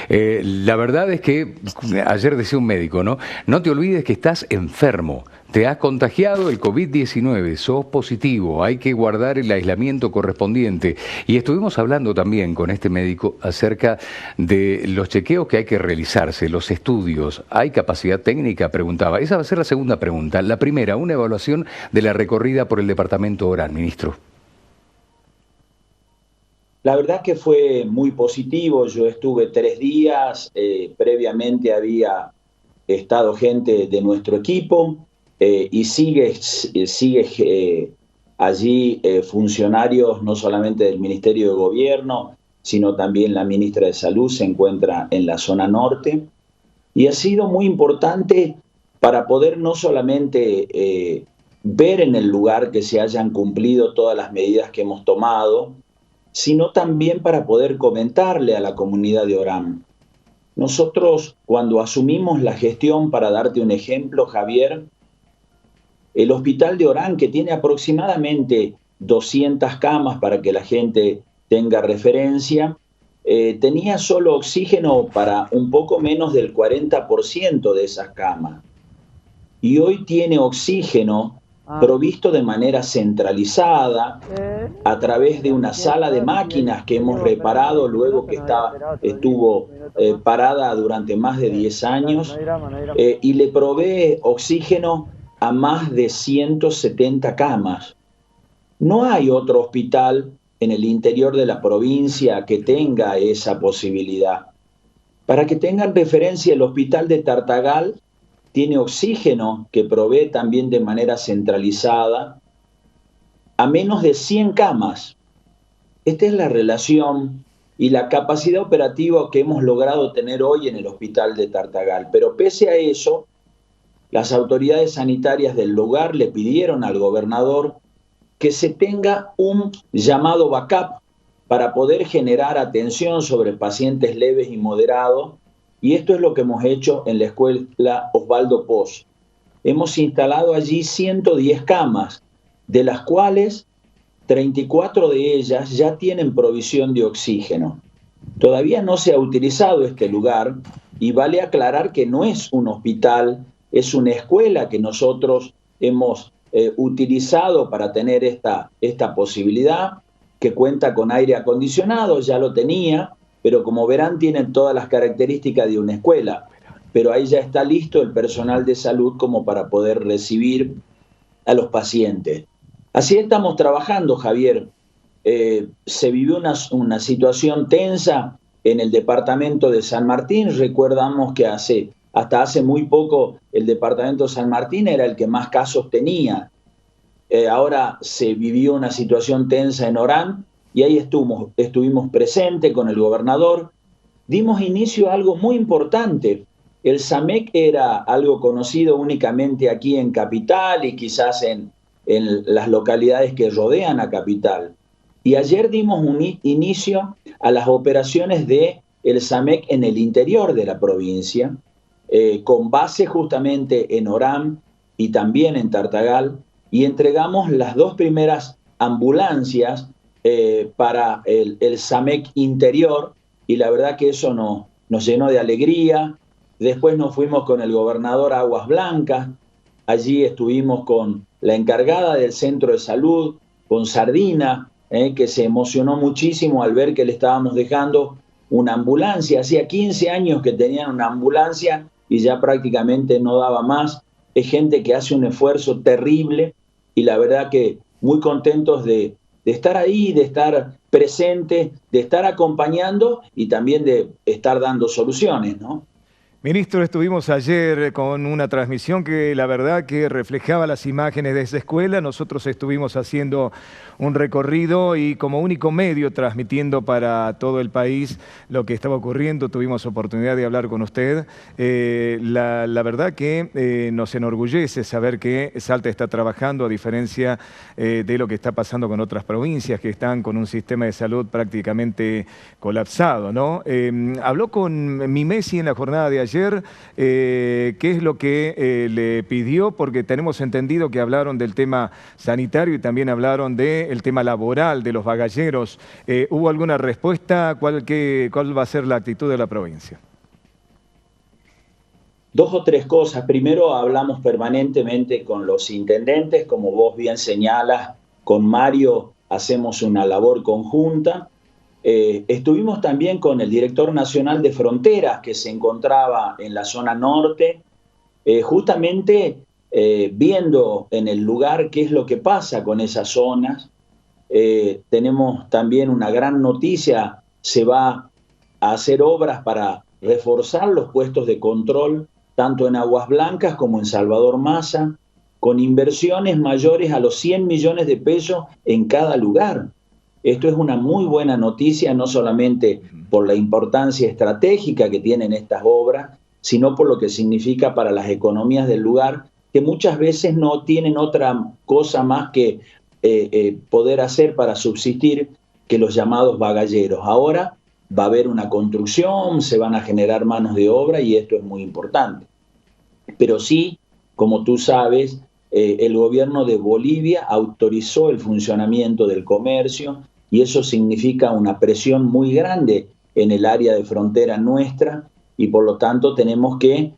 La verdad es que ayer decía un médico, ¿no? No te olvides que estás enfermo. Te has contagiado el COVID-19, sos positivo, hay que guardar el aislamiento correspondiente. Y estuvimos hablando también con este médico acerca de los chequeos que hay que realizarse, los estudios. ¿Hay capacidad técnica? Preguntaba. Esa va a ser la segunda pregunta. La primera, una evaluación de la recorrida por el departamento Orán, ministro. La verdad que fue muy positivo. Yo estuve 3 días, previamente había estado gente de nuestro equipo y sigue allí funcionarios no solamente del Ministerio de Gobierno, sino también la ministra de Salud se encuentra en la zona norte. Y ha sido muy importante para poder no solamente ver en el lugar que se hayan cumplido todas las medidas que hemos tomado, sino también para poder comentarle a la comunidad de Orán. Nosotros, cuando asumimos la gestión, para darte un ejemplo, Javier, el hospital de Orán, que tiene aproximadamente 200 camas para que la gente tenga referencia, tenía solo oxígeno para un poco menos del 40% de esas camas. Y hoy tiene oxígeno provisto de manera centralizada a través de una sala de máquinas que hemos reparado luego que estuvo parada durante más de 10 años y le provee oxígeno a más de 170 camas. No hay otro hospital en el interior de la provincia que tenga esa posibilidad. Para que tengan referencia, el hospital de Tartagal tiene oxígeno que provee también de manera centralizada a menos de 100 camas. Esta es la relación y la capacidad operativa que hemos logrado tener hoy en el hospital de Tartagal. Pero pese a eso, las autoridades sanitarias del lugar le pidieron al gobernador que se tenga un llamado backup para poder generar atención sobre pacientes leves y moderados, y esto es lo que hemos hecho en la escuela Osvaldo Poz. Hemos instalado allí 110 camas, de las cuales 34 de ellas ya tienen provisión de oxígeno. Todavía no se ha utilizado este lugar y vale aclarar que no es un hospital, es una escuela que nosotros hemos utilizado para tener esta posibilidad, que cuenta con aire acondicionado, ya lo tenía, pero como verán tiene todas las características de una escuela. Pero ahí ya está listo el personal de salud como para poder recibir a los pacientes. Así estamos trabajando, Javier. Se vivió una situación tensa en el departamento de San Martín. Recordamos que hasta hace muy poco el departamento de San Martín era el que más casos tenía. Ahora se vivió una situación tensa en Orán y ahí estuvimos presentes con el gobernador. Dimos inicio a algo muy importante. El SAMEC era algo conocido únicamente aquí en Capital y quizás en las localidades que rodean a Capital. Y ayer dimos un inicio a las operaciones del SAMEC en el interior de la provincia, con base justamente en Orán y también en Tartagal, y entregamos las 2 primeras ambulancias para el SAMEC interior, y la verdad que eso nos llenó de alegría. Después nos fuimos con el gobernador a Aguas Blancas, allí estuvimos con la encargada del centro de salud, con Sardina, que se emocionó muchísimo al ver que le estábamos dejando una ambulancia. Hacía 15 años que tenían una ambulancia y ya prácticamente no daba más. Es gente que hace un esfuerzo terrible y la verdad que muy contentos de estar ahí, de estar presentes, de estar acompañando y también de estar dando soluciones, ¿no? Ministro, estuvimos ayer con una transmisión que la verdad que reflejaba las imágenes de esa escuela. Nosotros estuvimos haciendo un recorrido y como único medio transmitiendo para todo el país lo que estaba ocurriendo. Tuvimos oportunidad de hablar con usted. La verdad que nos enorgullece saber que Salta está trabajando a diferencia de lo que está pasando con otras provincias que están con un sistema de salud prácticamente colapsado, ¿no? Habló con Mimesi en la jornada de ayer ayer, ¿qué es lo que le pidió? Porque tenemos entendido que hablaron del tema sanitario y también hablaron del tema laboral de los bagalleros. ¿Hubo alguna respuesta? ¿Cuál va a ser la actitud de la provincia? Dos o tres cosas. Primero, hablamos permanentemente con los intendentes, como vos bien señalas, con Mario hacemos una labor conjunta. Estuvimos también con el director nacional de fronteras, que se encontraba en la zona norte, justamente viendo en el lugar qué es lo que pasa con esas zonas. Tenemos también una gran noticia: se va a hacer obras para reforzar los puestos de control tanto en Aguas Blancas como en Salvador Massa, con inversiones mayores a los 100 millones de pesos en cada lugar. Esto es una muy buena noticia, no solamente por la importancia estratégica que tienen estas obras, sino por lo que significa para las economías del lugar, que muchas veces no tienen otra cosa más que poder hacer para subsistir que los llamados bagalleros. Ahora va a haber una construcción, se van a generar manos de obra y esto es muy importante. Pero sí, como tú sabes, el gobierno de Bolivia autorizó el funcionamiento del comercio y eso significa una presión muy grande en el área de frontera nuestra y por lo tanto tenemos que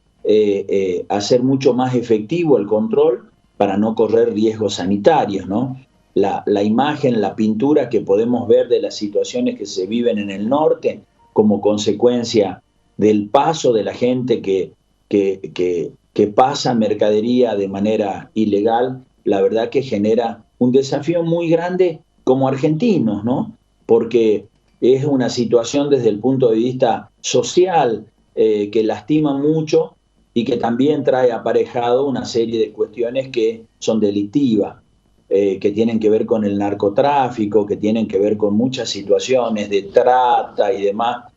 hacer mucho más efectivo el control para no correr riesgos sanitarios, ¿no? La imagen, la pintura que podemos ver de las situaciones que se viven en el norte como consecuencia del paso de la gente que pasa mercadería de manera ilegal, la verdad que genera un desafío muy grande como argentinos, ¿no? Porque es una situación desde el punto de vista social que lastima mucho y que también trae aparejado una serie de cuestiones que son delictivas. Que tienen que ver con el narcotráfico, que tienen que ver con muchas situaciones de trata y demás,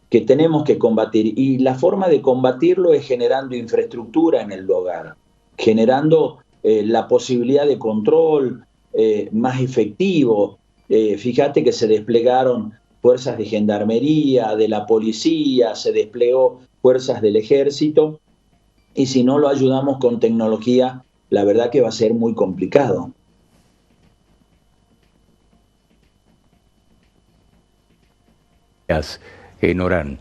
que tenemos que combatir. Y la forma de combatirlo es generando infraestructura en el lugar, generando la posibilidad de control más efectivo. Fíjate que se desplegaron fuerzas de gendarmería, de la policía, se desplegó fuerzas del ejército, y si no lo ayudamos con tecnología, la verdad que va a ser muy complicado. En Orán.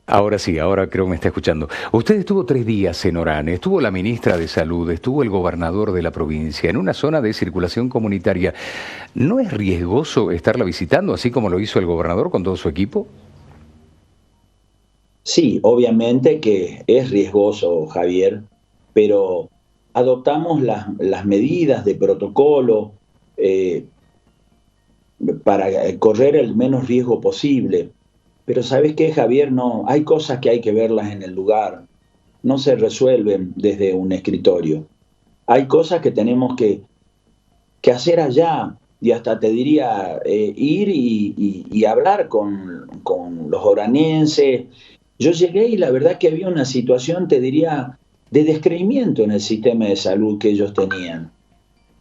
Ahora sí, ahora creo que me está escuchando. Usted estuvo 3 días en Orán, estuvo la ministra de Salud, estuvo el gobernador de la provincia, en una zona de circulación comunitaria. ¿No es riesgoso estarla visitando, así como lo hizo el gobernador con todo su equipo? Sí, obviamente que es riesgoso, Javier, pero adoptamos las medidas de protocolo para correr el menos riesgo posible. Pero ¿sabes qué, Javier? No, hay cosas que hay que verlas en el lugar. No se resuelven desde un escritorio. Hay cosas que tenemos que hacer allá, y hasta te diría ir y hablar con los oranenses. Yo llegué y la verdad que había una situación, te diría, de descreimiento en el sistema de salud que ellos tenían.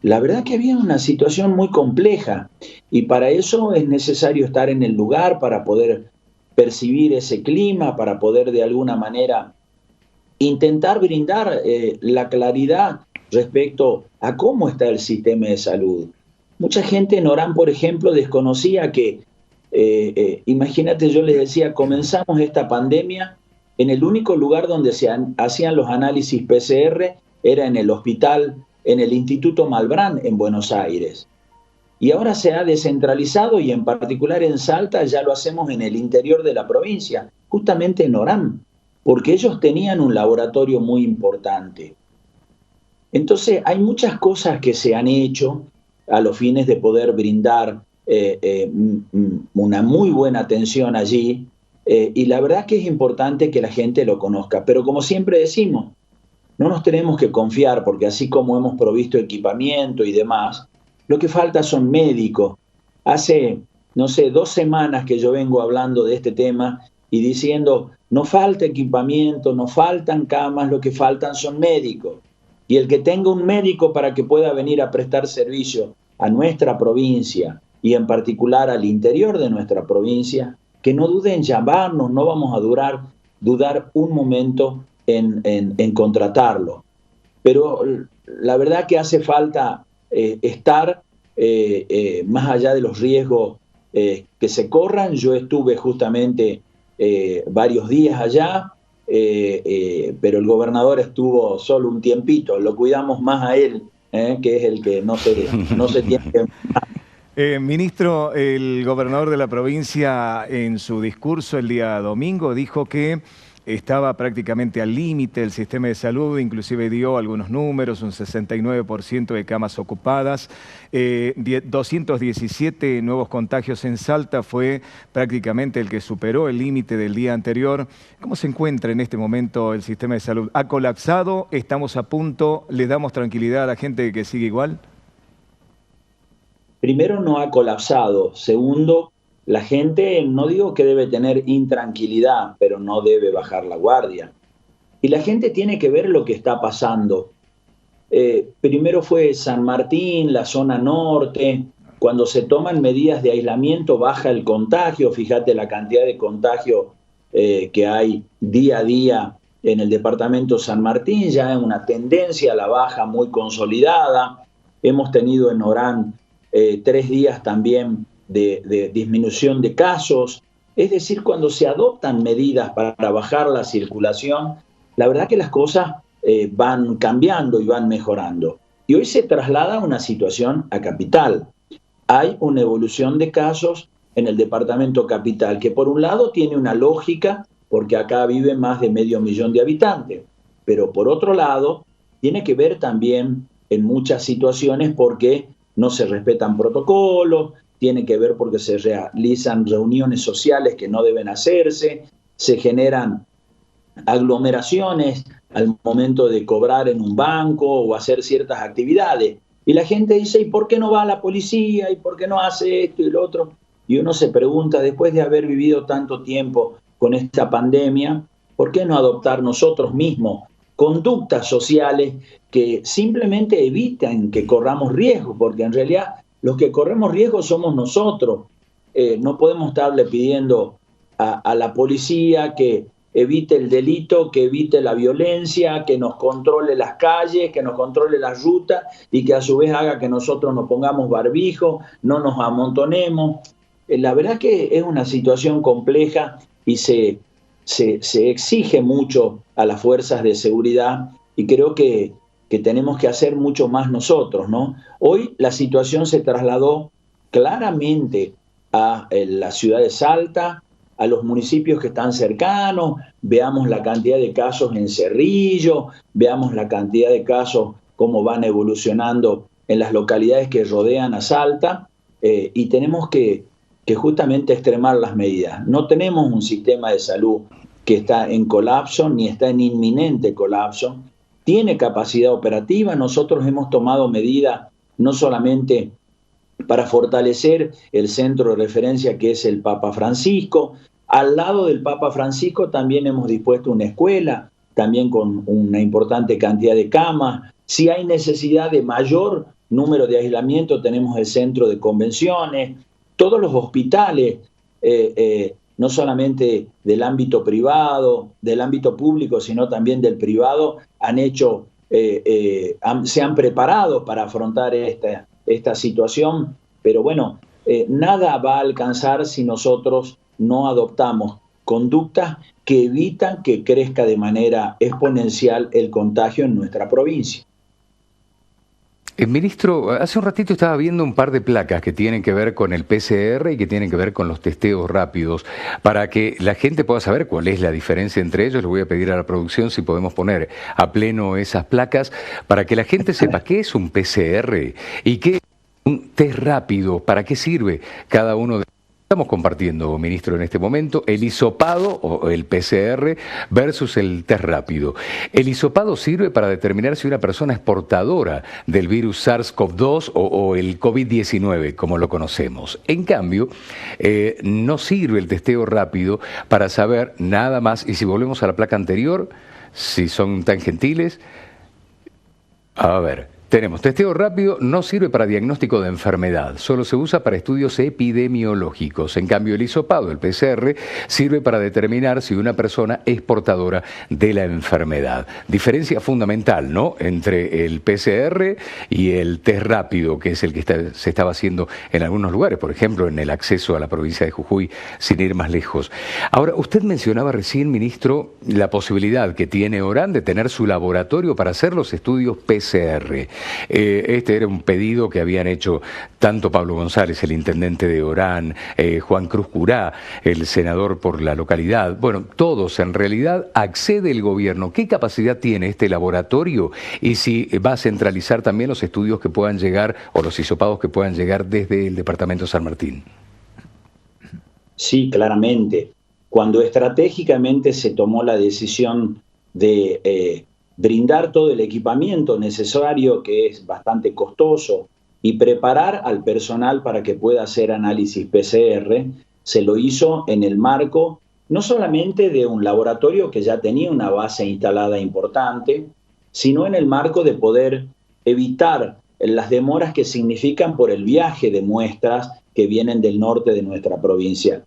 La verdad que había una situación muy compleja y para eso es necesario estar en el lugar para poder percibir ese clima, para poder de alguna manera intentar brindar la claridad respecto a cómo está el sistema de salud. Mucha gente en Orán, por ejemplo, desconocía que, imagínate, yo les decía, comenzamos esta pandemia en el único lugar donde se hacían los análisis PCR, era en el hospital, en el Instituto Malbrán, en Buenos Aires. Y ahora se ha descentralizado y en particular en Salta ya lo hacemos en el interior de la provincia, justamente en Orán, porque ellos tenían un laboratorio muy importante. Entonces hay muchas cosas que se han hecho a los fines de poder brindar una muy buena atención allí y la verdad que es importante que la gente lo conozca, pero como siempre decimos, no nos tenemos que confiar porque así como hemos provisto equipamiento y demás, lo que falta son médicos. Hace, no sé, 2 semanas que yo vengo hablando de este tema y diciendo, no falta equipamiento, no faltan camas, lo que faltan son médicos. Y el que tenga un médico para que pueda venir a prestar servicio a nuestra provincia y en particular al interior de nuestra provincia, que no duden en llamarnos, no vamos a durar dudar un momento en contratarlo. Pero la verdad que hace falta estar más allá de los riesgos que se corran. Yo estuve justamente varios días allá, pero el gobernador estuvo solo un tiempito, lo cuidamos más a él, que es el que no se tiene que... Ministro, el gobernador de la provincia en su discurso el día domingo dijo que estaba prácticamente al límite el sistema de salud, inclusive dio algunos números, un 69% de camas ocupadas, 217 nuevos contagios en Salta, fue prácticamente el que superó el límite del día anterior. ¿Cómo se encuentra en este momento el sistema de salud? ¿Ha colapsado? ¿Estamos a punto? ¿Le damos tranquilidad a la gente de que sigue igual? Primero, no ha colapsado. Segundo, la gente, no digo que debe tener intranquilidad, pero no debe bajar la guardia. Y la gente tiene que ver lo que está pasando. Primero fue San Martín, la zona norte. Cuando se toman medidas de aislamiento, baja el contagio. Fíjate la cantidad de contagio que hay día a día en el departamento San Martín. Ya es una tendencia a la baja muy consolidada. Hemos tenido en Orán 3 días también de disminución de casos. Es decir, cuando se adoptan medidas para bajar la circulación, la verdad que las cosas van cambiando y van mejorando. Y hoy se traslada una situación a Capital. Hay una evolución de casos en el departamento Capital, que por un lado tiene una lógica, porque acá vive más de 500.000 de habitantes, pero por otro lado tiene que ver también en muchas situaciones porque no se respetan protocolos, tiene que ver porque se realizan reuniones sociales que no deben hacerse, se generan aglomeraciones al momento de cobrar en un banco o hacer ciertas actividades. Y la gente dice, ¿y por qué no va la policía? ¿Y por qué no hace esto y lo otro? Y uno se pregunta, después de haber vivido tanto tiempo con esta pandemia, ¿por qué no adoptar nosotros mismos conductas sociales que simplemente evitan que corramos riesgo? Porque en realidad los que corremos riesgo somos nosotros. No podemos estarle pidiendo a la policía que evite el delito, que evite la violencia, que nos controle las calles, que nos controle las rutas y que a su vez haga que nosotros nos pongamos barbijo, no nos amontonemos. La verdad que es una situación compleja y se exige mucho a las fuerzas de seguridad y creo que tenemos que hacer mucho más nosotros, ¿no? Hoy la situación se trasladó claramente a la ciudad de Salta, a los municipios que están cercanos. Veamos la cantidad de casos en Cerrillo, veamos la cantidad de casos, cómo van evolucionando en las localidades que rodean a Salta, y tenemos que justamente extremar las medidas. No tenemos un sistema de salud que está en colapso, ni está en inminente colapso. Tiene capacidad operativa. Nosotros hemos tomado medidas no solamente para fortalecer el centro de referencia que es el Papa Francisco. Al lado del Papa Francisco también hemos dispuesto una escuela, también con una importante cantidad de camas. Si hay necesidad de mayor número de aislamiento, tenemos el centro de convenciones. Todos los hospitales, no solamente del ámbito privado, del ámbito público, sino también del privado, se han preparado para afrontar esta situación, pero bueno, nada va a alcanzar si nosotros no adoptamos conductas que evitan que crezca de manera exponencial el contagio en nuestra provincia. Ministro, hace un ratito estaba viendo un par de placas que tienen que ver con el PCR y que tienen que ver con los testeos rápidos. Para que la gente pueda saber cuál es la diferencia entre ellos, le voy a pedir a la producción si podemos poner a pleno esas placas para que la gente sepa qué es un PCR y qué es un test rápido, para qué sirve cada uno de... Estamos compartiendo, ministro, en este momento el hisopado o el PCR versus el test rápido. El hisopado sirve para determinar si una persona es portadora del virus SARS-CoV-2 o el COVID-19, como lo conocemos. En cambio, no sirve el testeo rápido para saber nada más. Y si volvemos a la placa anterior, si son tan gentiles, a ver... Tenemos testeo rápido, no sirve para diagnóstico de enfermedad, solo se usa para estudios epidemiológicos. En cambio, el hisopado, el PCR, sirve para determinar si una persona es portadora de la enfermedad. Diferencia fundamental, ¿no?, entre el PCR y el test rápido, que es el que se estaba haciendo en algunos lugares, por ejemplo, en el acceso a la provincia de Jujuy, sin ir más lejos. Ahora, usted mencionaba recién, ministro, la posibilidad que tiene Orán de tener su laboratorio para hacer los estudios PCR. Este era un pedido que habían hecho tanto Pablo González, el intendente de Orán, Juan Cruz Curá, el senador por la localidad. Bueno, todos en realidad. Accede el gobierno. ¿Qué capacidad tiene este laboratorio? Y si va a centralizar también los estudios que puedan llegar o los hisopados que puedan llegar desde el departamento de San Martín. Sí, claramente. Cuando estratégicamente se tomó la decisión de brindar todo el equipamiento necesario, que es bastante costoso, y preparar al personal para que pueda hacer análisis PCR, se lo hizo en el marco no solamente de un laboratorio que ya tenía una base instalada importante, sino en el marco de poder evitar las demoras que significan por el viaje de muestras que vienen del norte de nuestra provincia.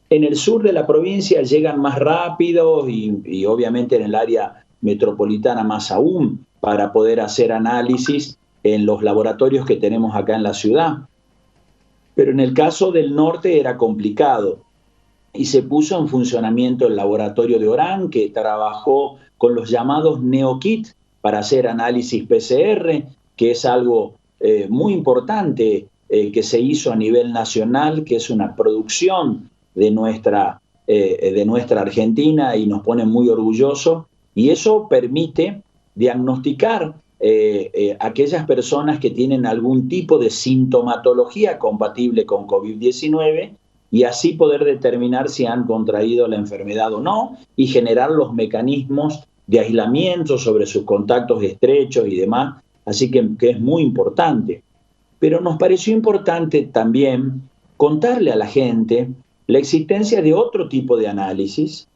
En el sur de la provincia llegan más rápido y obviamente en el área metropolitana más aún, para poder hacer análisis en los laboratorios que tenemos acá en la ciudad. Pero en el caso del norte era complicado y se puso en funcionamiento el laboratorio de Orán, que trabajó con los llamados NeoKit para hacer análisis PCR, que es algo muy importante que se hizo a nivel nacional, que es una producción de nuestra Argentina y nos pone muy orgullosos. Y eso permite diagnosticar aquellas personas que tienen algún tipo de sintomatología compatible con COVID-19 y así poder determinar si han contraído la enfermedad o no y generar los mecanismos de aislamiento sobre sus contactos estrechos y demás. Así que es muy importante. Pero nos pareció importante también contarle a la gente la existencia de otro tipo de análisis,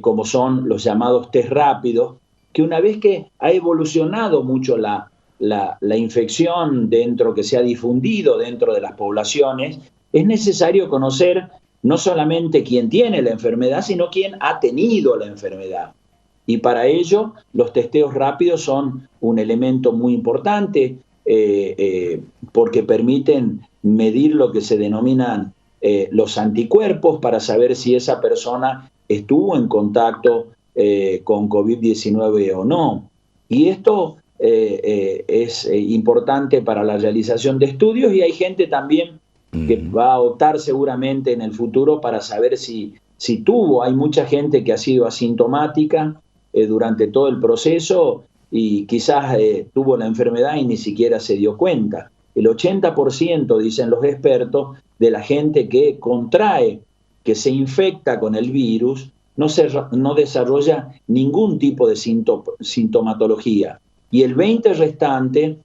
como son los llamados test rápidos, que una vez que ha evolucionado mucho la infección que se ha difundido dentro de las poblaciones, es necesario conocer no solamente quién tiene la enfermedad, sino quién ha tenido la enfermedad. Y para ello, los testeos rápidos son un elemento muy importante porque permiten medir lo que se denominan los anticuerpos para saber si esa persona estuvo en contacto con COVID-19 o no. Y esto es importante para la realización de estudios y hay gente también que va a optar seguramente en el futuro para saber si tuvo. Hay mucha gente que ha sido asintomática durante todo el proceso y quizás tuvo la enfermedad y ni siquiera se dio cuenta. El 80%, dicen los expertos, de la gente que contrae, que se infecta con el virus, no desarrolla ningún tipo de sintomatología. Y el 20% restante,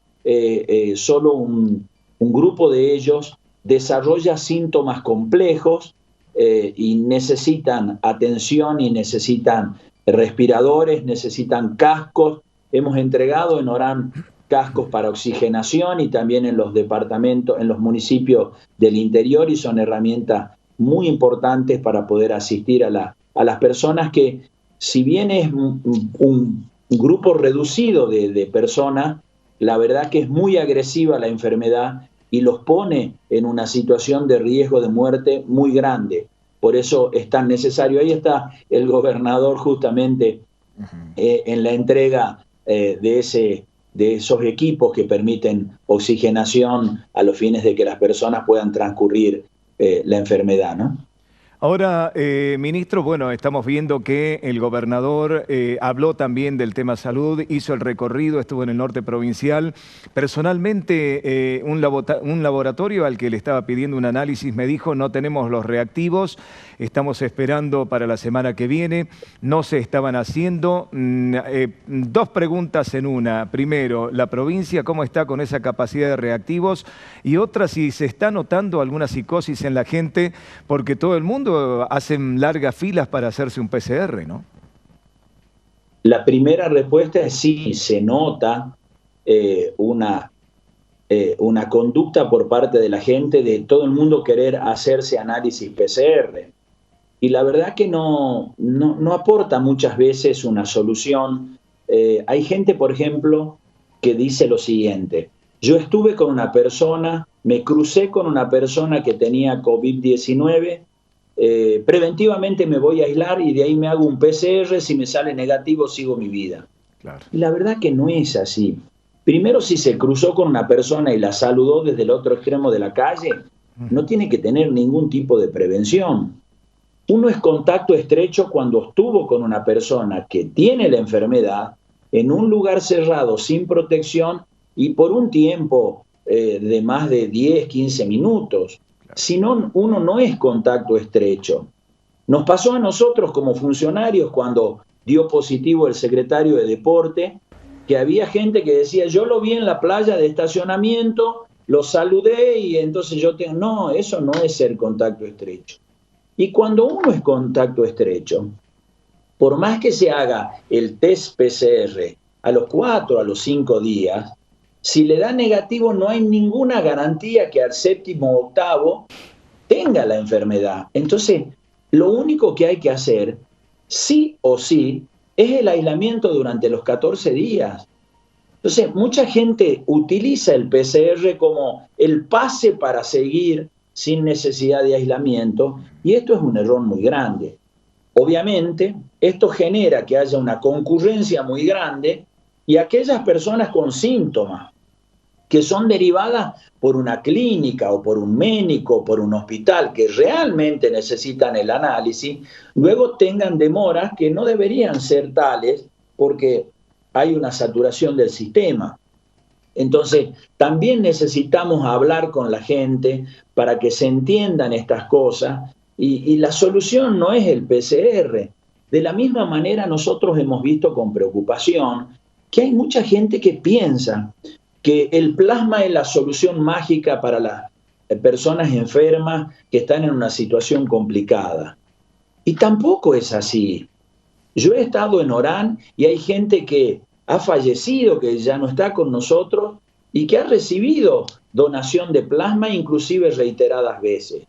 solo un grupo de ellos desarrolla síntomas complejos y necesitan atención y necesitan respiradores, necesitan cascos. Hemos entregado en Orán cascos para oxigenación y también en los departamentos, en los municipios del interior, y son herramientas muy importantes para poder asistir a las personas que, si bien es un grupo reducido de personas, la verdad que es muy agresiva la enfermedad y los pone en una situación de riesgo de muerte muy grande. Por eso es tan necesario. Ahí está el gobernador justamente en la entrega de esos equipos que permiten oxigenación a los fines de que las personas puedan transcurrir la enfermedad, ¿no? Ahora, ministro, bueno, estamos viendo que el gobernador habló también del tema salud, hizo el recorrido, estuvo en el norte provincial. Personalmente, un laboratorio al que le estaba pidiendo un análisis me dijo: no tenemos los reactivos, estamos esperando para la semana que viene, no se estaban haciendo. Dos preguntas en una. Primero, la provincia, ¿cómo está con esa capacidad de reactivos? Y otra, si se está notando alguna psicosis en la gente, porque todo el mundo hacen largas filas para hacerse un PCR, ¿no? La primera respuesta es sí, se nota una conducta por parte de la gente de todo el mundo querer hacerse análisis PCR. Y la verdad que no aporta muchas veces una solución. Hay gente, por ejemplo, que dice lo siguiente: yo estuve con una persona, me crucé con una persona que tenía COVID-19, preventivamente me voy a aislar y de ahí me hago un PCR, si me sale negativo sigo mi vida. Claro. Y la verdad que no es así. Primero, si se cruzó con una persona y la saludó desde el otro extremo de la calle, no tiene que tener ningún tipo de prevención. Uno es contacto estrecho cuando estuvo con una persona que tiene la enfermedad en un lugar cerrado, sin protección y por un tiempo de más de 10, 15 minutos. Si no, uno no es contacto estrecho. Nos pasó a nosotros como funcionarios cuando dio positivo el secretario de Deporte, que había gente que decía, yo lo vi en la playa de estacionamiento, lo saludé y entonces yo tengo... No, eso no es ser contacto estrecho. Y cuando uno es contacto estrecho, por más que se haga el test PCR a los 4, a los 5 días, si le da negativo no hay ninguna garantía que al 7º o 8º tenga la enfermedad. Entonces, lo único que hay que hacer, sí o sí, es el aislamiento durante los 14 días. Entonces, mucha gente utiliza el PCR como el pase para seguir sin necesidad de aislamiento, y esto es un error muy grande. Obviamente, esto genera que haya una concurrencia muy grande y aquellas personas con síntomas que son derivadas por una clínica o por un médico o por un hospital que realmente necesitan el análisis, luego tengan demoras que no deberían ser tales porque hay una saturación del sistema. Entonces, también necesitamos hablar con la gente para que se entiendan estas cosas y la solución no es el PCR. De la misma manera, nosotros hemos visto con preocupación que hay mucha gente que piensa que el plasma es la solución mágica para las personas enfermas que están en una situación complicada. Y tampoco es así. Yo he estado en Orán y hay gente que ha fallecido, que ya no está con nosotros y que ha recibido donación de plasma, inclusive reiteradas veces.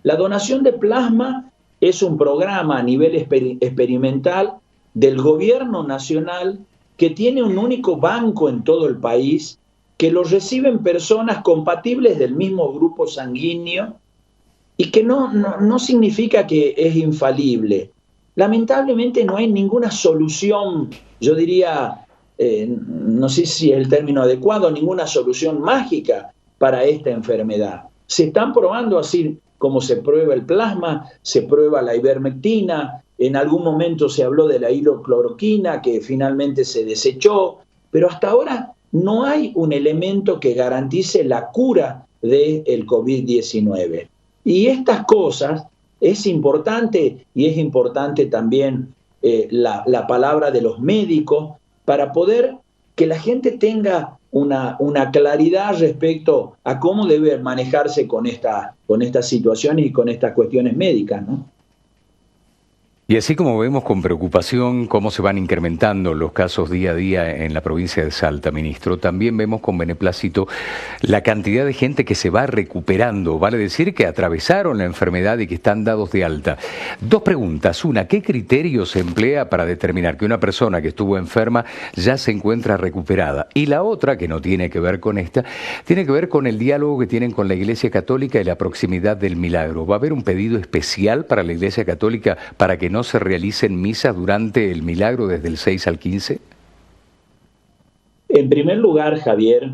La donación de plasma es un programa a nivel experimental del gobierno nacional que tiene un único banco en todo el país, que lo reciben personas compatibles del mismo grupo sanguíneo y que no significa que es infalible. Lamentablemente no hay ninguna solución, yo diría, no sé si es el término adecuado, ninguna solución mágica para esta enfermedad. Se están probando así como se prueba el plasma, se prueba la ivermectina, en algún momento se habló de la hidrocloroquina que finalmente se desechó, pero hasta ahora no hay un elemento que garantice la cura del COVID-19. Y estas cosas es importante, y es importante también la palabra de los médicos para poder que la gente tenga una claridad respecto a cómo debe manejarse con estas situaciones y con estas cuestiones médicas, ¿no? Y así como vemos con preocupación cómo se van incrementando los casos día a día en la provincia de Salta, ministro, también vemos con beneplácito la cantidad de gente que se va recuperando, vale decir que atravesaron la enfermedad y que están dados de alta. Dos preguntas. Una, ¿qué criterio se emplea para determinar que una persona que estuvo enferma ya se encuentra recuperada? Y la otra, que no tiene que ver con esta, tiene que ver con el diálogo que tienen con la Iglesia Católica y la proximidad del milagro. ¿Va a haber un pedido especial para la Iglesia Católica para que no se realicen misas durante el milagro desde el 6 al 15? En primer lugar, Javier,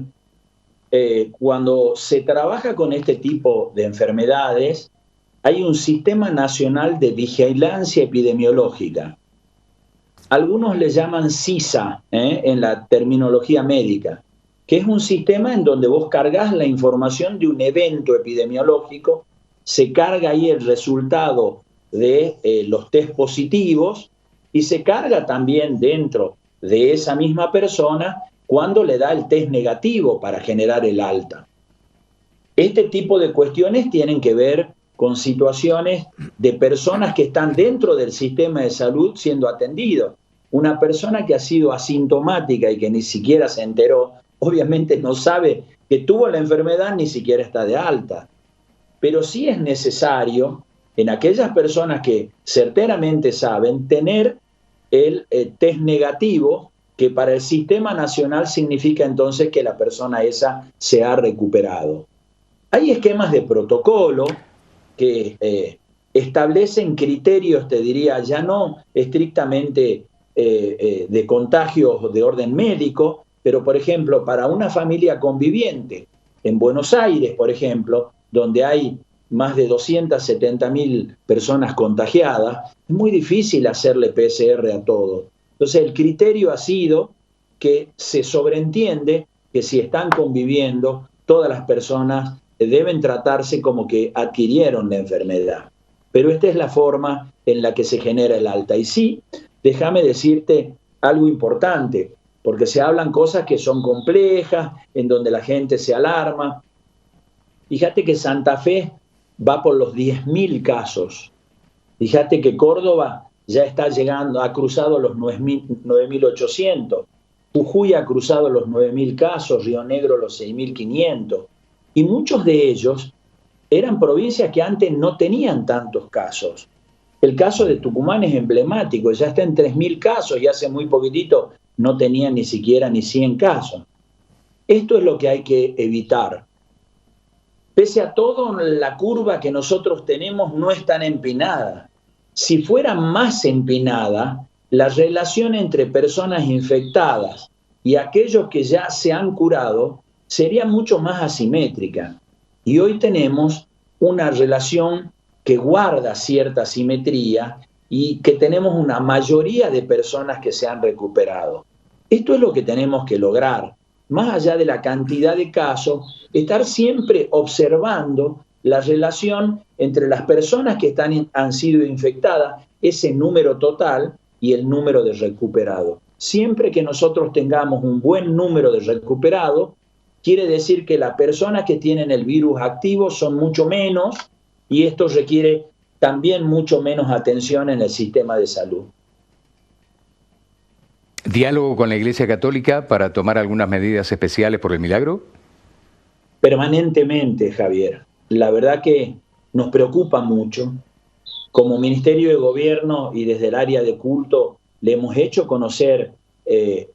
cuando se trabaja con este tipo de enfermedades, hay un sistema nacional de vigilancia epidemiológica. Algunos le llaman CISA, en la terminología médica, que es un sistema en donde vos cargas la información de un evento epidemiológico, se carga ahí el resultado de los test positivos y se carga también dentro de esa misma persona cuando le da el test negativo para generar el alta. Este tipo de cuestiones tienen que ver con situaciones de personas que están dentro del sistema de salud siendo atendidos. Una persona que ha sido asintomática y que ni siquiera se enteró obviamente no sabe que tuvo la enfermedad, ni siquiera está de alta. Pero sí es necesario, en aquellas personas que certeramente saben, tener el test negativo, que para el sistema nacional significa entonces que la persona esa se ha recuperado. Hay esquemas de protocolo que establecen criterios, te diría, ya no estrictamente de contagios de orden médico, pero por ejemplo, para una familia conviviente, en Buenos Aires, por ejemplo, donde hay más de 270.000 personas contagiadas, es muy difícil hacerle PCR a todos. Entonces el criterio ha sido que se sobreentiende que si están conviviendo, todas las personas deben tratarse como que adquirieron la enfermedad. Pero esta es la forma en la que se genera el alta. Y sí, déjame decirte algo importante, porque se hablan cosas que son complejas, en donde la gente se alarma. Fíjate que Santa Fe va por los 10.000 casos. Fíjate que Córdoba ya está llegando, ha cruzado los 9.800. Jujuy ha cruzado los 9.000 casos, Río Negro los 6.500. Y muchos de ellos eran provincias que antes no tenían tantos casos. El caso de Tucumán es emblemático, ya está en 3.000 casos y hace muy poquitito no tenía ni siquiera ni 100 casos. Esto es lo que hay que evitar. Pese a todo, la curva que nosotros tenemos no es tan empinada. Si fuera más empinada, la relación entre personas infectadas y aquellos que ya se han curado sería mucho más asimétrica. Y hoy tenemos una relación que guarda cierta simetría y que tenemos una mayoría de personas que se han recuperado. Esto es lo que tenemos que lograr. Más allá de la cantidad de casos, estar siempre observando la relación entre las personas que han sido infectadas, ese número total y el número de recuperados. Siempre que nosotros tengamos un buen número de recuperados, quiere decir que las personas que tienen el virus activo son mucho menos y esto requiere también mucho menos atención en el sistema de salud. ¿Diálogo con la Iglesia Católica para tomar algunas medidas especiales por el milagro? Permanentemente, Javier. La verdad que nos preocupa mucho. Como Ministerio de Gobierno y desde el área de culto le hemos hecho conocer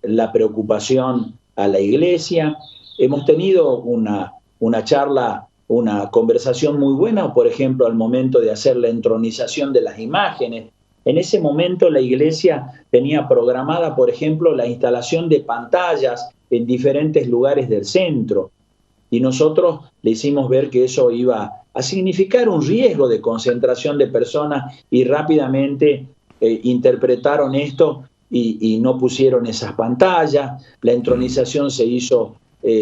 la preocupación a la Iglesia. Hemos tenido una charla, una conversación muy buena, por ejemplo, al momento de hacer la entronización de las imágenes. En ese momento la Iglesia tenía programada, por ejemplo, la instalación de pantallas en diferentes lugares del centro. Y nosotros le hicimos ver que eso iba a significar un riesgo de concentración de personas y rápidamente interpretaron esto y no pusieron esas pantallas. La entronización se hizo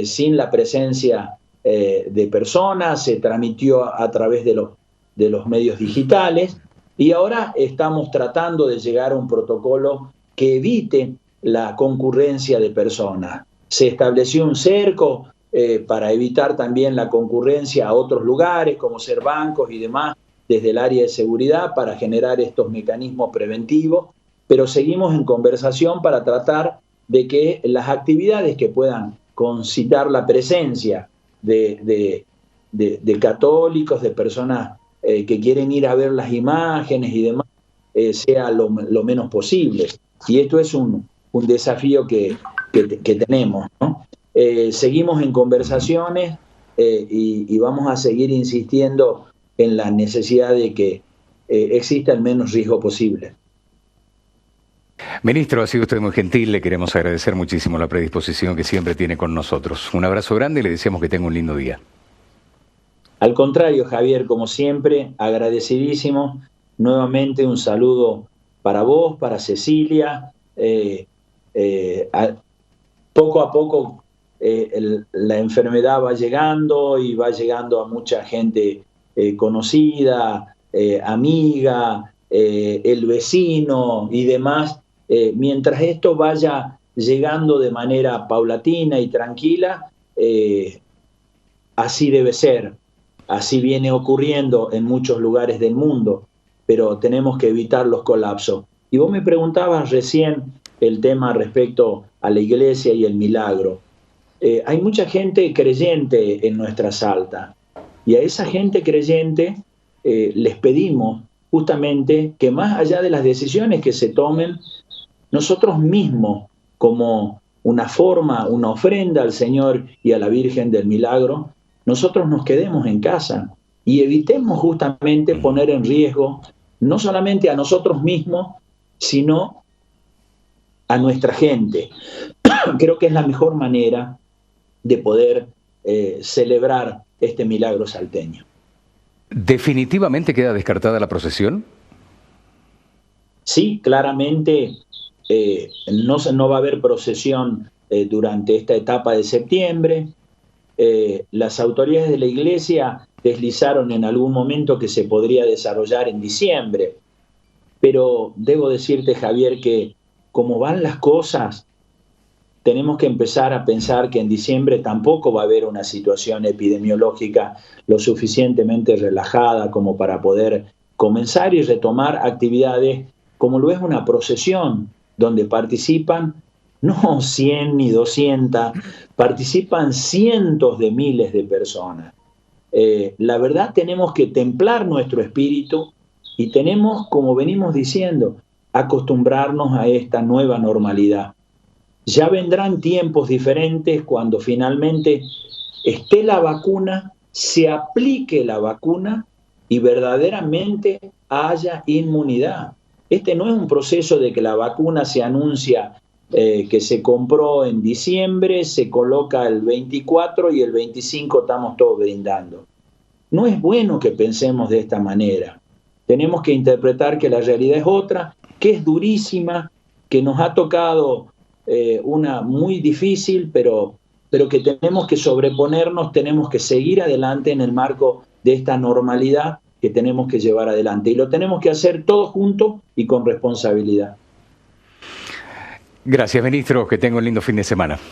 sin la presencia de personas, se transmitió a través de los medios digitales y ahora estamos tratando de llegar a un protocolo que evite la concurrencia de personas. Se estableció un cerco para evitar también la concurrencia a otros lugares, como ser bancos y demás, desde el área de seguridad para generar estos mecanismos preventivos, pero seguimos en conversación para tratar de que las actividades que puedan concitar la presencia de católicos, de personas que quieren ir a ver las imágenes y demás, sea lo menos posible. Y esto es un desafío que tenemos, ¿no? Seguimos en conversaciones y vamos a seguir insistiendo en la necesidad de que exista el menos riesgo posible. Ministro, ha sido usted muy gentil, le queremos agradecer muchísimo la predisposición que siempre tiene con nosotros. Un abrazo grande y le deseamos que tenga un lindo día. Al contrario, Javier, como siempre, agradecidísimo. Nuevamente un saludo para vos, para Cecilia. Poco a poco la enfermedad va llegando y va llegando a mucha gente conocida, amiga, el vecino y demás. Mientras esto vaya llegando de manera paulatina y tranquila, así debe ser. Así viene ocurriendo en muchos lugares del mundo, pero tenemos que evitar los colapsos. Y vos me preguntabas recién el tema respecto a la Iglesia y el milagro. hay mucha gente creyente en nuestra Salta, y a esa gente creyente les pedimos justamente que más allá de las decisiones que se tomen, nosotros mismos, como una forma, una ofrenda al Señor y a la Virgen del Milagro, nosotros nos quedemos en casa y evitemos justamente poner en riesgo no solamente a nosotros mismos, sino a nuestra gente. Creo que es la mejor manera de poder celebrar este milagro salteño. ¿Definitivamente queda descartada la procesión? Sí, claramente no va a haber procesión durante esta etapa de septiembre. Las autoridades de la Iglesia deslizaron en algún momento que se podría desarrollar en diciembre, pero debo decirte, Javier, que como van las cosas, tenemos que empezar a pensar que en diciembre tampoco va a haber una situación epidemiológica lo suficientemente relajada como para poder comenzar y retomar actividades como lo es una procesión, donde participan no 100 ni 200, participan cientos de miles de personas. La verdad, tenemos que templar nuestro espíritu y tenemos, como venimos diciendo, acostumbrarnos a esta nueva normalidad. Ya vendrán tiempos diferentes cuando finalmente esté la vacuna, se aplique la vacuna y verdaderamente haya inmunidad. Este no es un proceso de que la vacuna se anuncia que se compró en diciembre, se coloca el 24 y el 25 estamos todos brindando. No es bueno que pensemos de esta manera. Tenemos que interpretar que la realidad es otra, que es durísima, que nos ha tocado una muy difícil, pero que tenemos que sobreponernos, tenemos que seguir adelante en el marco de esta normalidad que tenemos que llevar adelante. Y lo tenemos que hacer todos juntos y con responsabilidad. Gracias, ministro. Que tenga un lindo fin de semana.